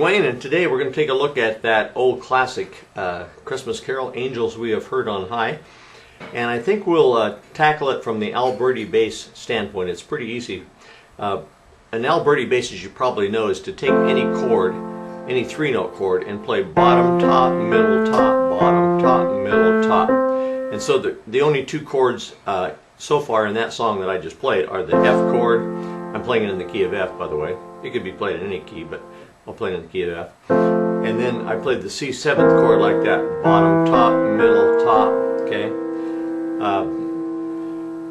Dwayne, and today we're going to take a look at that old classic Christmas carol, Angels We Have Heard on High. And I think we'll tackle it from the Alberti bass standpoint. It's pretty easy. An Alberti bass, as you probably know, is to take any chord, any three-note chord, and play bottom, top, middle, top, bottom, top, middle, top. And so the only two chords so far in that song that I just played are the F chord. I'm playing it in the key of F, by the way. It could be played in any key, but I'll play it in the key of F. And then I played the C seventh chord like that. Bottom, top, middle, top. Okay.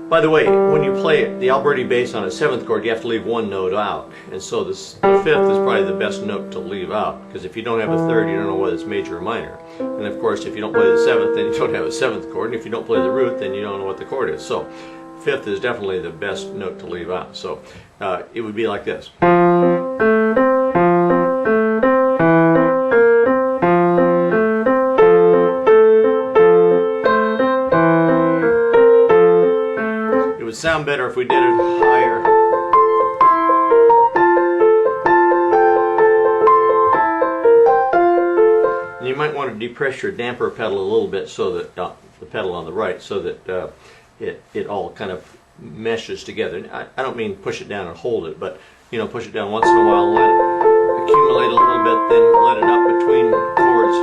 By the way, when you play the Alberti bass on a seventh chord, you have to leave one note out. And so the fifth is probably the best note to leave out. Because if you don't have a third, you don't know whether it's major or minor. And of course, if you don't play the seventh, then you don't have a seventh chord. And if you don't play the root, then you don't know what the chord is. So fifth is definitely the best note to leave out. So it would be like this. It would sound better if we did it higher. And you might want to depress your damper pedal a little bit so that the pedal on the right, so that it all kind of meshes together. I don't mean push it down and hold it, but you know, push it down once in a while and let it accumulate a little bit, then let it up between chords.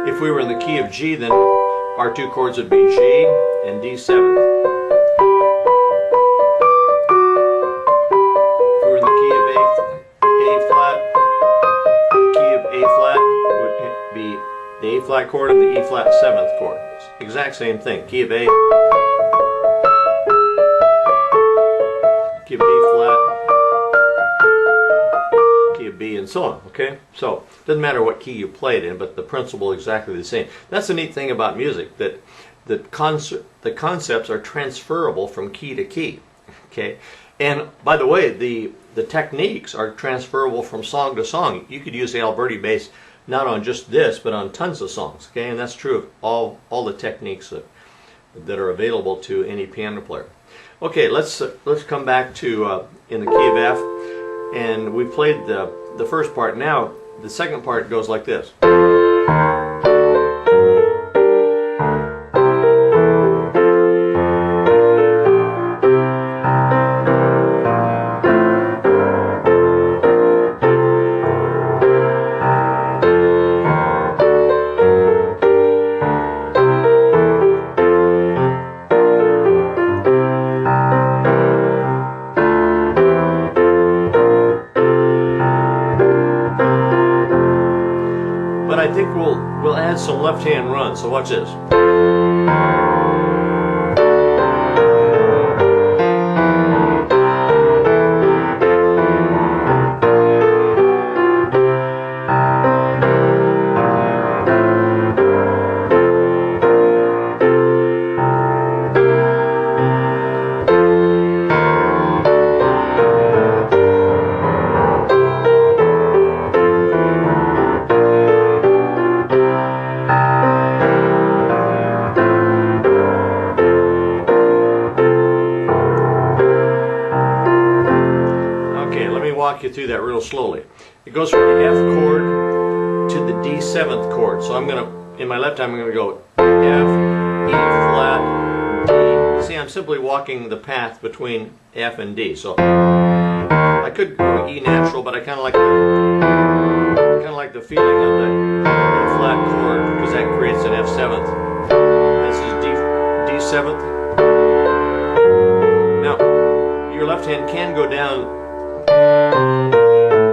If we were in the key of G, then our two chords would be G and D7. If we were in the key of A flat, key of A flat would be the A flat chord and the E flat seventh chord. It's the exact same thing. Key of A, key of B flat, key of B, and so on. Okay, so it doesn't matter what key you play it in, but the principle is exactly the same. That's the neat thing about music, that the concepts are transferable from key to key. Okay, and by the way, the techniques are transferable from song to song. You could use the Alberti bass not on just this, but on tons of songs. Okay, and that's true of all the techniques that are available to any piano player. Okay, let's come back to in the key of F, and we played the first part. Now the second part goes like this. But I think we'll add some left-hand run, so watch this. Walk you through that real slowly. It goes from the F chord to the D7th chord. So I'm going to, in my left hand, I'm going to go F, E flat, D. See, I'm simply walking the path between F and D. So I could go E natural, but I kind of like the feeling of the E flat chord because that creates an F7th. This is D7th. Now, your left hand can go down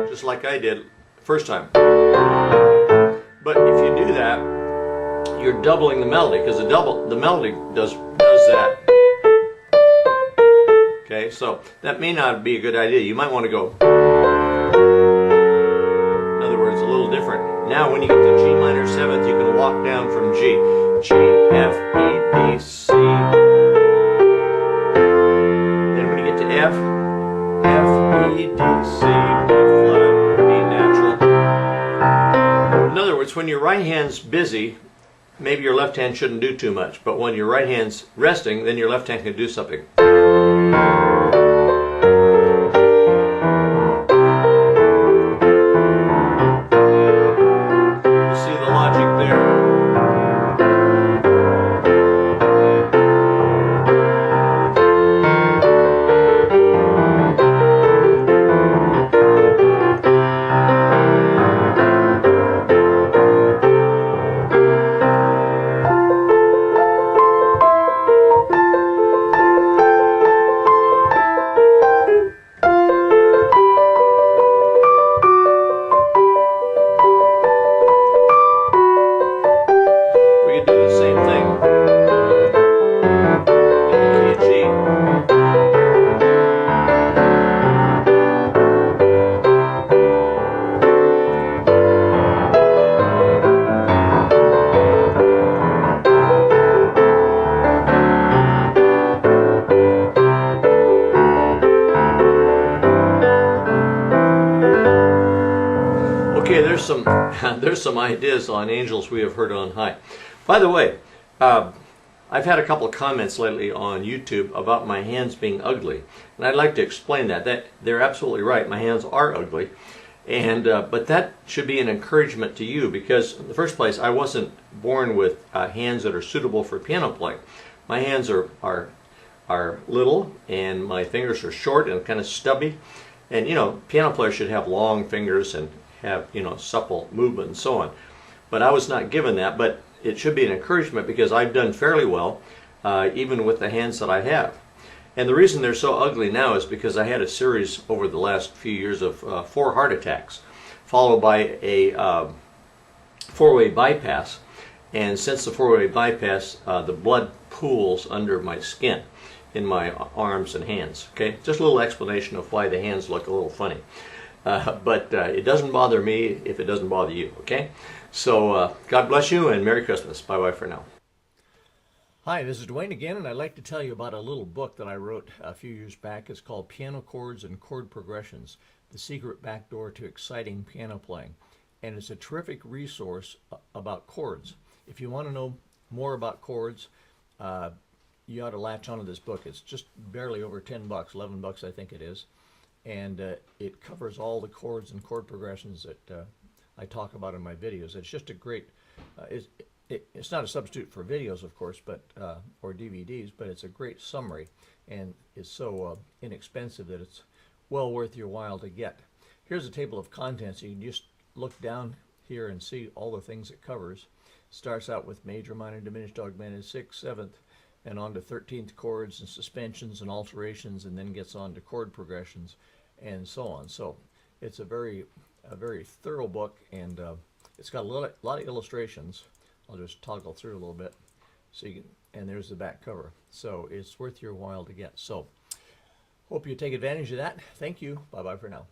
just like I did first time. But if you do that, you're doubling the melody, because the melody does that. Okay, so that may not be a good idea. You might want to go, in other words, a little different. Now when you get to G minor 7th, you can walk down from G. G, F, E, D, C. Then when you get to F, F, E, D, C, B flat, B natural. In other words, when your right hand's busy maybe your left hand shouldn't do too much, but when your right hand's resting, then your left hand can do something. You see the logic there? We could do the same thing in the key of G. Okay, there's some ideas on Angels We Have Heard on High. By the way, I've had a couple of comments lately on YouTube about my hands being ugly, and I'd like to explain that. They're absolutely right. My hands are ugly, and but that should be an encouragement to you, because in the first place, I wasn't born with hands that are suitable for piano playing. My hands are little, and my fingers are short and kind of stubby. And you know, piano players should have long fingers and have, you know, supple movement and so on. But I was not given that, but it should be an encouragement because I've done fairly well, even with the hands that I have. And the reason they're so ugly now is because I had a series over the last few years of 4 heart attacks, followed by a 4-way bypass. And since the 4-way bypass, the blood pools under my skin in my arms and hands. Okay, just a little explanation of why the hands look a little funny. But it doesn't bother me if it doesn't bother you, okay? So God bless you and Merry Christmas. Bye-bye for now. Hi, this is Dwayne again, and I'd like to tell you about a little book that I wrote a few years back. It's called Piano Chords and Chord Progressions, The Secret Backdoor to Exciting Piano Playing. And it's a terrific resource about chords. If you want to know more about chords, you ought to latch onto this book. It's just barely over $10, $11 I think it is. And it covers all the chords and chord progressions that I talk about in my videos. It's just a great, it's not a substitute for videos, of course, but or DVDs, but it's a great summary, and it's so inexpensive that it's well worth your while to get. Here's a table of contents. You can just look down here and see all the things it covers. Starts out with major, minor, diminished, augmented, 6th, 7th, and on to 13th chords and suspensions and alterations, and then gets on to chord progressions and so on. So it's a very thorough book, and it's got a lot of illustrations. I'll just toggle through a little bit, so you can, and there's the back cover. So it's worth your while to get. So hope you take advantage of that. Thank you. Bye bye for now.